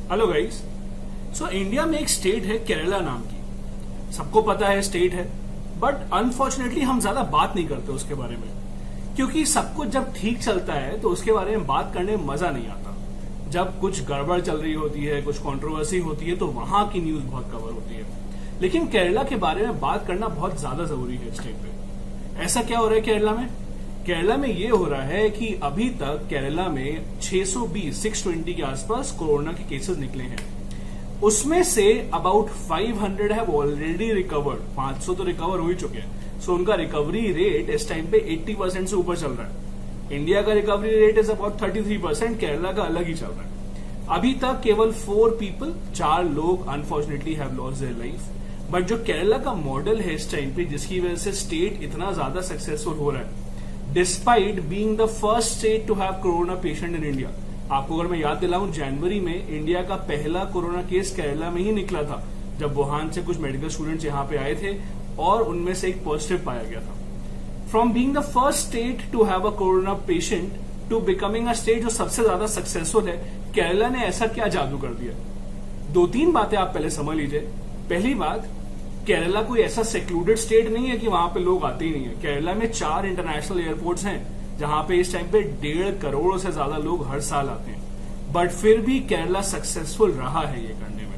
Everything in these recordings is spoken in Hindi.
Hello guys. सो इंडिया में एक स्टेट है केरला नाम की। सबको पता है स्टेट है, बट अनफॉर्चुनेटली हम ज्यादा बात नहीं करते उसके बारे में, क्योंकि सब कुछ जब ठीक चलता है तो उसके बारे में बात करने में मजा नहीं आता। जब कुछ गड़बड़ चल रही होती है, कुछ कंट्रोवर्सी होती है, तो वहां की न्यूज बहुत कवर होती है। लेकिन केरला के बारे में बात करना बहुत ज्यादा जरूरी है स्टेट पे। ऐसा क्या हो रहा है केरला में? केरला में ये हो रहा है कि अभी तक केरला में 620 के आसपास कोरोना के केसेस निकले हैं। उसमें say about 500 have already recovered. 500 तो रिकवर हो ही चुके हैं। सो उनका रिकवरी रेट इस टाइम पे 80% से ऊपर चल रहा है। इंडिया का recovery rate is about 33%, Kerala का अलग ही चल रहा है। अभी तक केवल 4 लोग unfortunately have lost their life. But जो केरला का मॉडल है इस टाइम पे, जिसकी वजह से स्टेट इतना ज्यादा सक्सेसफुल हो रहा है, despite being the first state to have corona patient in India. आपको अगर मैं याद दिलाऊं, जनवरी में इंडिया का पहला कोरोना केस केरला में ही निकला था, जब वुहान से कुछ मेडिकल स्टूडेंट्स यहां पे आए थे और उनमें से एक पॉजिटिव पाया गया था। From being the first state to have a corona patient to becoming a state जो सबसे ज्यादा सक्सेसफुल है, केरला ने ऐसा क्या जादू कर दिया? 2-3 बातें आप पहले समझ लीजिए। पहली बात, केरला कोई ऐसा सेक्लूडेड स्टेट नहीं है कि वहां पे लोग आते ही नहीं है। केरला में 4 इंटरनेशनल एयरपोर्ट्स हैं जहां पे इस टाइम पे 1.5 करोड़ से ज्यादा लोग हर साल आते हैं। बट फिर भी केरला सक्सेसफुल रहा है ये करने में।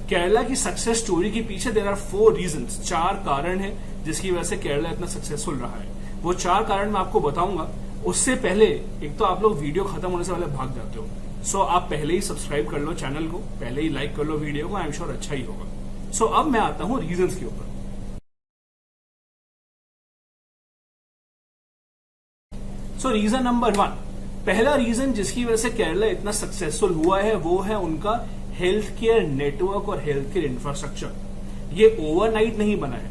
केरला की सक्सेस स्टोरी के पीछे देयर आर 4 रीजंस, 4 कारण है जिसकी वजह से केरला इतना सक्सेसफुल रहा है। वो 4 कारण मैं आपको बताऊंगा। उससे पहले एक तो आप लोग वीडियो खत्म होने से पहले भाग जाते हो। सो आप पहले ही सब्सक्राइब कर लो चैनल को, पहले ही लाइक कर लो वीडियो को। आई एम श्योर अच्छा ही होगा। सो अब मैं आता हूं रीजंस के ऊपर। सो रीजन नंबर 1, पहला रीजन जिसकी वजह से केरला इतना सक्सेसफुल हुआ है वो है उनका हेल्थ केयर नेटवर्क और हेल्थ केयर इंफ्रास्ट्रक्चर। ये ओवरनाइट नहीं बना है।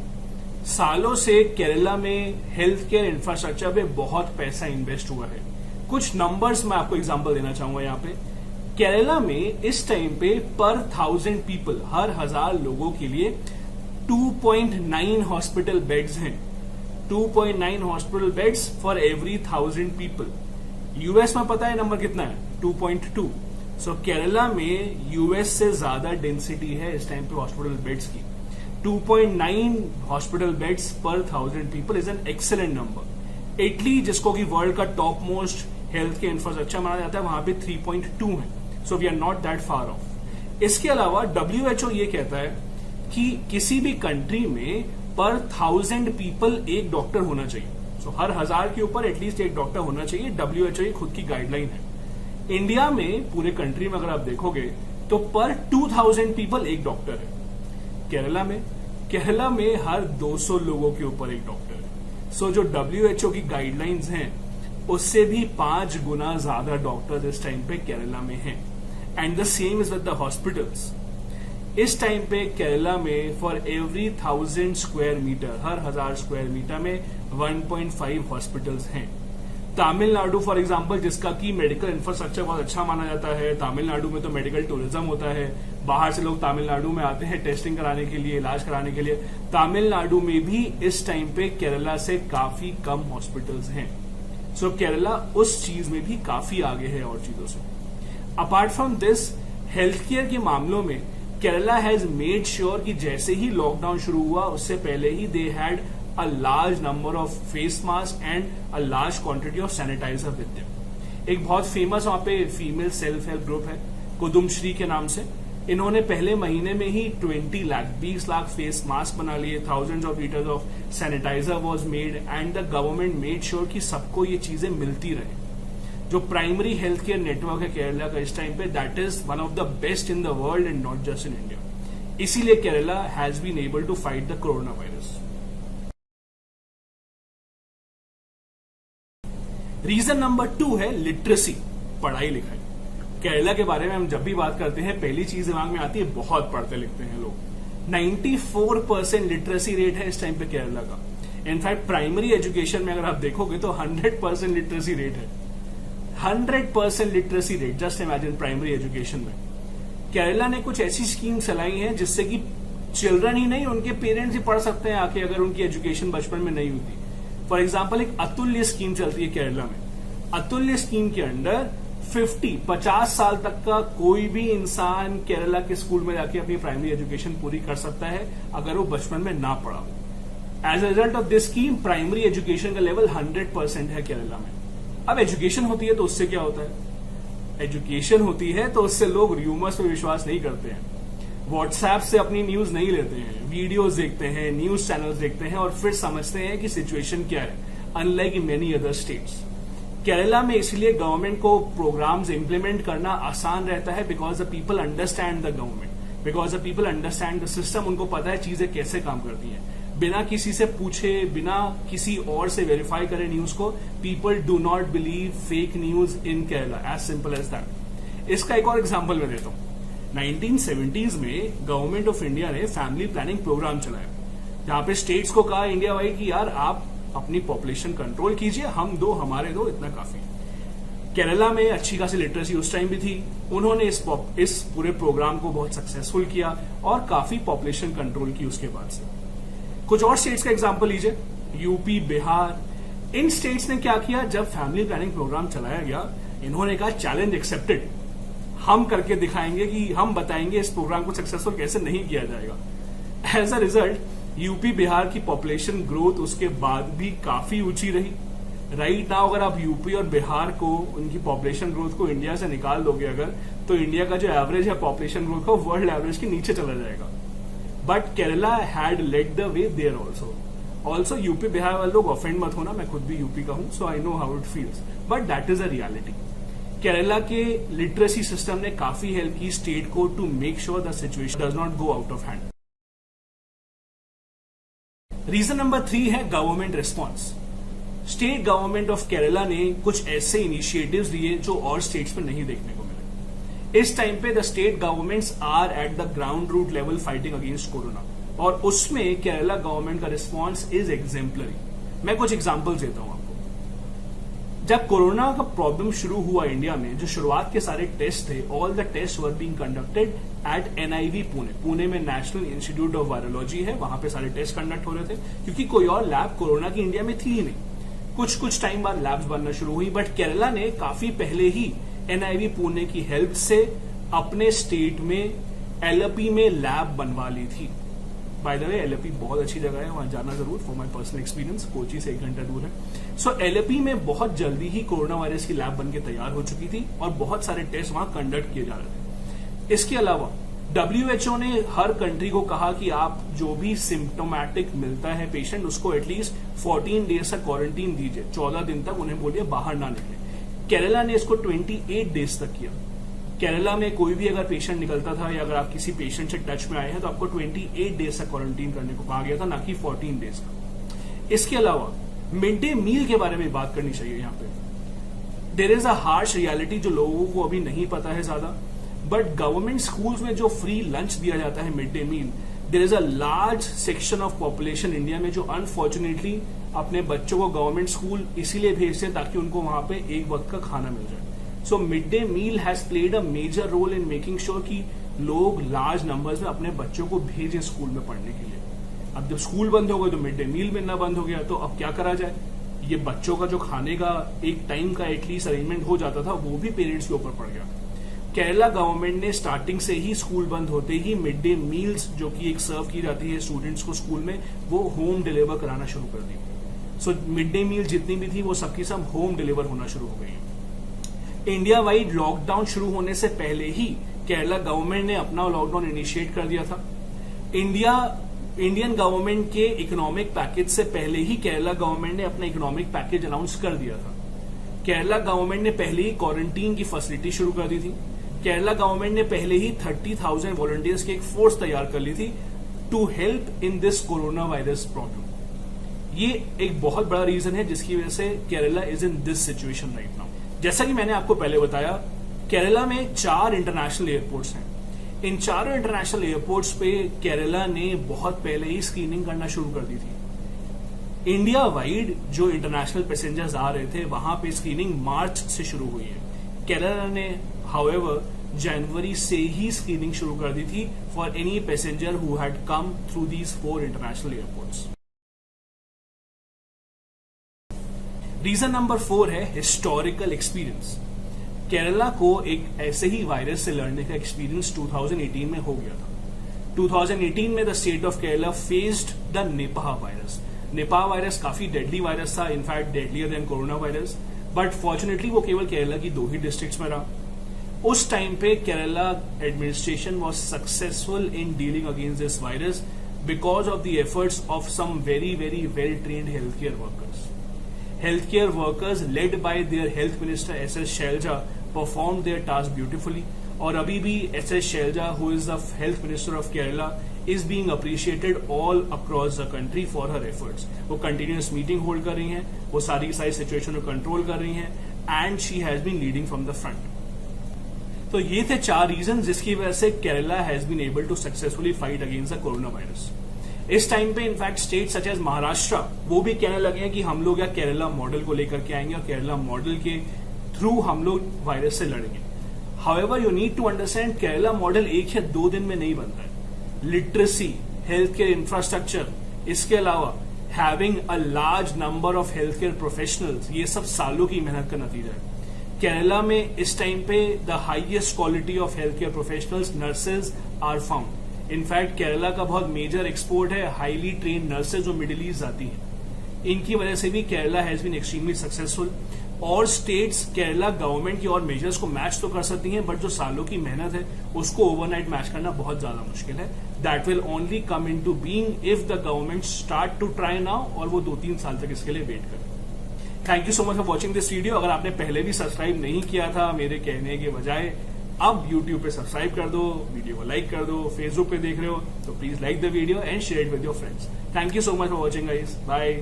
सालों से केरला में हेल्थ केयर इंफ्रास्ट्रक्चर पे बहुत पैसा इन्वेस्ट हुआ है। कुछ नंबर्स मैं आपको एग्जांपल देना चाहूंगा यहाँ पे। केरला में इस टाइम पे पर 1000 पीपल, हर 1000 लोगों के लिए 2.9 हॉस्पिटल बेड्स हैं। 2.9 hospital beds for every 1000 people. US में पता है नंबर कितना है? 2.2। सो केरला में यूएस से ज्यादा डेंसिटी है इस टाइम पे हॉस्पिटल बेड्स की। 2.9 हॉस्पिटल बेड्स पर 1000 people is an excellent number. Italy, जिसको कि वर्ल्ड का top most health care infrastructure माना जाता है, वहां पे 3.2 है। So we are not that far off. इसके अलावा WHO ये कहता है कि किसी भी कंट्री में पर 1000 पीपल एक डॉक्टर होना चाहिए। सो हर 1000 के ऊपर एटलीस्ट एक डॉक्टर होना चाहिए। WHO की खुद की गाइडलाइन है। इंडिया में पूरे कंट्री में अगर आप देखोगे तो पर 2000 पीपल एक डॉक्टर है। केरला में हर 200 लोगों के ऊपर एक डॉक्टर है। सो जो WHO की गाइडलाइंस हैं उससे भी 5 गुना ज्यादा डॉक्टर्स इस टाइम पे केरला में हैं। And the same is with the hospitals. इस टाइम पे केरला में फॉर एवरी 1000 स्क्वायर मीटर, हर 1000 स्क्वायर मीटर में 1.5 हॉस्पिटल्स हैं। तमिलनाडु फॉर एग्जांपल, जिसका की मेडिकल इंफ्रास्ट्रक्चर बहुत अच्छा माना जाता है, तमिलनाडु में तो मेडिकल टूरिज्म होता है। बाहर से लोग तमिलनाडु में आते हैं टेस्टिंग कराने के लिए, इलाज कराने के लिए। तमिलनाडु में भी इस टाइम पे केरला से काफी कम हॉस्पिटल्स हैं। सो केरला उस चीज में भी काफी आगे है और चीजों से। Apart from this, health care के मामलों में केरला हैज मेड श्योर कि जैसे ही लॉकडाउन शुरू हुआ उससे पहले ही they had a large number of face mask and a large quantity of sanitiser with them. एक बहुत फेमस वहां पे फीमेल सेल्फ हेल्प ग्रुप है कुदुमश्री के नाम से। इन्होंने पहले महीने में ही 20 लाख फेस मास्क बना लिए। Thousands of litres of sanitiser was made and the government made sure कि सबको ये चीजें मिलती रहे। जो प्राइमरी हेल्थ केयर नेटवर्क है केरला का इस टाइम पे, that is one of the best in the world and not just in India. इसीलिए Kerala has been able to fight the corona virus. Reason number 2 है लिटरेसी, पढ़ाई लिखाई। केरला के बारे में हम जब भी बात करते हैं पहली चीज दिमाग में आती है, बहुत पढ़ते लिखते हैं लोग। 94% लिटरेसी रेट है इस टाइम पे केरला का। इनफैक्ट प्राइमरी एजुकेशन में अगर आप देखोगे तो 100% लिटरेसी रेट है। 100% literacy rate, just imagine primary education में। केरला ने कुछ ऐसी स्कीम चलाई हैं जिससे कि चिल्ड्रन ही नहीं, उनके पेरेंट्स ही पढ़ सकते हैं आके, अगर उनकी एजुकेशन बचपन में नहीं होती। फॉर एग्जाम्पल, एक अतुल्य स्कीम चलती है केरला में। अतुल्य स्कीम के अंडर 50 साल तक का कोई भी इंसान केरला के स्कूल में जाके अपनी प्राइमरी एजुकेशन पूरी कर सकता है अगर वो बचपन में ना पढ़ा हो। As a result of this scheme primary education का लेवल 100% है केरला में। अब एजुकेशन होती है तो उससे क्या होता है? एजुकेशन होती है तो उससे लोग र्यूमर्स पे विश्वास नहीं करते हैं, व्हाट्सएप से अपनी न्यूज नहीं लेते हैं, वीडियोस देखते हैं, न्यूज चैनल्स देखते हैं और फिर समझते हैं कि सिचुएशन क्या है। Unlike in many other states, Kerala में इसलिए गवर्नमेंट को प्रोग्राम्स इंप्लीमेंट करना आसान रहता है because the people understand the government, because the people understand the system. उनको पता है चीजें कैसे काम करती हैं, बिना किसी से पूछे, बिना किसी और से वेरीफाई करे न्यूज को। People do not believe fake news in Kerala, as simple as that. इसका एक और एग्जाम्पल मैं देता हूं। 1970s में गवर्नमेंट ऑफ इंडिया ने फैमिली प्लानिंग प्रोग्राम चलाया, जहां पे स्टेट्स को कहा इंडिया वाइड कि यार आप अपनी पॉपुलेशन कंट्रोल कीजिए, हम दो हमारे दो इतना काफी। केरला में अच्छी खासी लिटरेसी उस टाइम भी थी, उन्होंने इस पूरे प्रोग्राम को बहुत सक्सेसफुल किया और काफी पॉपुलेशन कंट्रोल की उसके बाद से। कुछ और स्टेट्स का एग्जांपल लीजिए, यूपी, बिहार। इन स्टेट्स ने क्या किया, जब फैमिली प्लानिंग प्रोग्राम चलाया गया, इन्होंने कहा चैलेंज एक्सेप्टेड, हम करके दिखाएंगे कि हम बताएंगे इस प्रोग्राम को सक्सेसफुल कैसे नहीं किया जाएगा। As a result UP Bihar की पॉपुलेशन ग्रोथ उसके बाद भी काफी ऊंची रही। राइट नाउ अगर आप यूपी और बिहार को, उनकी पॉपुलेशन ग्रोथ को इंडिया से निकाल दोगे अगर, तो इंडिया का जो एवरेज है पॉपुलेशन ग्रोथ का वर्ल्ड एवरेज के नीचे चला जाएगा। But Kerala had led the way there also UP Bihar वाले लोग ऑफेंड मत होना, मैं खुद भी यूपी का हूं, so I know how it feels, but that is a reality. Kerala के लिटरेसी सिस्टम ने काफी हेल्प की स्टेट को to make sure the situation does not go out of hand. Reason number 3 है government response. State government of Kerala ने कुछ ऐसे इनिशिएटिव्स लिए जो और स्टेट्स में नहीं देखने को मिले। इस टाइम पे the state governments are at the ground root level fighting against corona, और उसमें केरला गवर्नमेंट का रिस्पॉन्स इज एग्जाम्पलरी। मैं कुछ एग्जाम्पल्स देता हूं आपको। जब कोरोना का प्रॉब्लम शुरू हुआ इंडिया में, जो शुरुआत के सारे टेस्ट थे, all the tests were being conducted at NIV Pune में नेशनल इंस्टीट्यूट ऑफ वायरोलॉजी है, वहां पे सारे टेस्ट कंडक्ट हो रहे थे, क्योंकि कोई और लैब कोरोना की इंडिया में थी ही नहीं। कुछ टाइम बाद लैब्स बनना शुरू हुई, बट केरला ने काफी पहले ही NIV पुणे की हेल्प से अपने स्टेट में LP में लैब बनवा ली थी। बाय द वे LP बहुत अच्छी जगह है, वहां जाना जरूर, for my personal experience. Kochi से 1 घंटा दूर है। सो LP में बहुत जल्दी ही कोरोना वायरस की लैब बनके तैयार हो चुकी थी और बहुत सारे टेस्ट वहां कंडक्ट किए जा रहे थे। इसके अलावा WHO ने हर कंट्री को कहा कि आप जो भी सिम्टोमैटिक मिलता है पेशेंट, उसको एटलीस्ट 14 डेज का क्वारंटीन दीजिए, 14 दिन तक उन्हें बोलिए बाहर ना निकले। केरला ने इसको 28 डेज तक किया। केरला में कोई भी अगर पेशेंट निकलता था या अगर आप किसी पेशेंट से टच में आए हैं तो आपको 28 डेज का क्वारंटीन करने को कहा गया था, ना कि 14 डेज का। इसके अलावा मिड डे मील के बारे में बात करनी चाहिए यहाँ पे। There is a harsh reality जो लोगों को अभी नहीं पता है ज्यादा, बट गवर्नमेंट स्कूल्स में जो फ्री लंच दिया जाता है mid day meal, there is a large section of population India में जो अनफॉर्चुनेटली अपने बच्चों को गवर्नमेंट स्कूल इसीलिए भेजते हैं ताकि उनको वहां पे एक वक्त का खाना मिल जाए। So mid day meal has played a major role in making sure कि लोग लार्ज नंबर्स में अपने बच्चों को भेजें स्कूल में पढ़ने के लिए। अब जब स्कूल बंद हो गए तो मिड डे मील मिलना बंद हो गया, तो अब क्या करा जाए? ये बच्चों का जो खाने का एक टाइम का एटलीस्ट अरेंजमेंट हो जाता था, वो भी पेरेंट्स के ऊपर पड़ गया। केरला गवर्नमेंट ने स्टार्टिंग से ही स्कूल बंद होते ही मिड डे मील्स जो कि एक सर्व की जाती है स्टूडेंट्स को स्कूल में, वो होम डिलीवर कराना शुरू कर दी। सो मिड डे मील जितनी भी थी वो सबकी सब होम डिलीवर होना शुरू हो गई। इंडिया वाइड लॉकडाउन शुरू होने से पहले ही केरला गवर्नमेंट ने अपना लॉकडाउन इनिशिएट कर दिया था। इंडियन गवर्नमेंट के इकोनॉमिक पैकेज से पहले ही केरला गवर्नमेंट ने अपना इकोनॉमिक पैकेज अनाउंस कर दिया था। केरला गवर्नमेंट ने पहले ही क्वारंटीन की फैसिलिटी शुरू कर दी थी। केरला गवर्नमेंट ने पहले ही 30,000 वॉलंटियर्स की एक फोर्स तैयार कर ली थी to help in this corona virus problem. ये एक बहुत बड़ा रीजन है जिसकी वजह से Kerala is in this situation right now. जैसा कि मैंने आपको पहले बताया, केरला में 4 इंटरनेशनल एयरपोर्ट्स हैं। इन चारों इंटरनेशनल एयरपोर्ट्स पे केरला ने बहुत पहले ही स्क्रीनिंग करना शुरू कर दी थी। इंडिया वाइड जो इंटरनेशनल पैसेंजर्स आ रहे थे वहां पे स्क्रीनिंग मार्च से शुरू हुई है। केरला ने हाउएवर जनवरी से ही स्क्रीनिंग शुरू कर दी थी for any passenger who had come through these 4 international airports. Reason number 4 है हिस्टोरिकल एक्सपीरियंस। केरला को एक ऐसे ही वायरस से लड़ने का एक्सपीरियंस 2018 में हो गया था। 2018 में the state of Kerala faced the Nipah virus. Nipah virus काफी डेडली वायरस था, in fact deadlier than corona virus, but fortunately वो केवल केरला की 2 ही डिस्ट्रिक्ट्स में रहा। उस टाइम पे Kerala administration was successful in dealing against this virus because of the efforts of some very very well trained health care workers. Healthcare workers led by their health minister S.S. Shailja performed their task beautifully, और अभी भी S.S. Shailja, who is the health minister of Kerala, is being appreciated all across the country for her efforts. वो continuous meeting hold कर रही हैं, वो सारी की सारी सिचुएशन को कंट्रोल कर रही हैं, and she has been leading from the front. तो ये थे 4 रीजन जिसकी वजह से Kerala has been able to successfully fight against the corona virus. इस टाइम पे in fact state such as Maharashtra वो भी कहने लगे हैं कि हम लोग या केरला मॉडल को लेकर के आएंगे और केरला मॉडल के थ्रू हम लोग वायरस से लड़ेंगे। However you need to understand, Kerala model 1 या 2 दिन में नहीं बनता है। लिटरेसी, हेल्थ केयर इंफ्रास्ट्रक्चर, इसके अलावा having a large number of health care professionals, ये सब सालों की मेहनत का नतीजा है। केरला में इस टाइम पे the highest quality of health care professionals, nurses are found. In fact Kerala का बहुत मेजर एक्सपोर्ट है हाईली ट्रेन नर्सेज जो मिडिल ईस्ट जाती हैं। इनकी वजह से भी Kerala has been extremely successful. और स्टेट्स केरला गवर्नमेंट की और मेजर्स को मैच तो कर सकती हैं, बट जो सालों की मेहनत है उसको ओवरनाइट मैच करना बहुत ज्यादा मुश्किल है। That will only come in to being if the government start to try now, और वो 2-3 साल तक इसके लिए वेट करें। Thank you so much for watching this video. अगर आपने पहले भी सब्सक्राइब नहीं किया था मेरे कहने के बजाय, अब YouTube पे सब्सक्राइब कर दो, वीडियो को लाइक कर दो, फेसबुक पे देख रहे हो तो please like the video and share it with your friends. Thank you so much for watching guys, bye.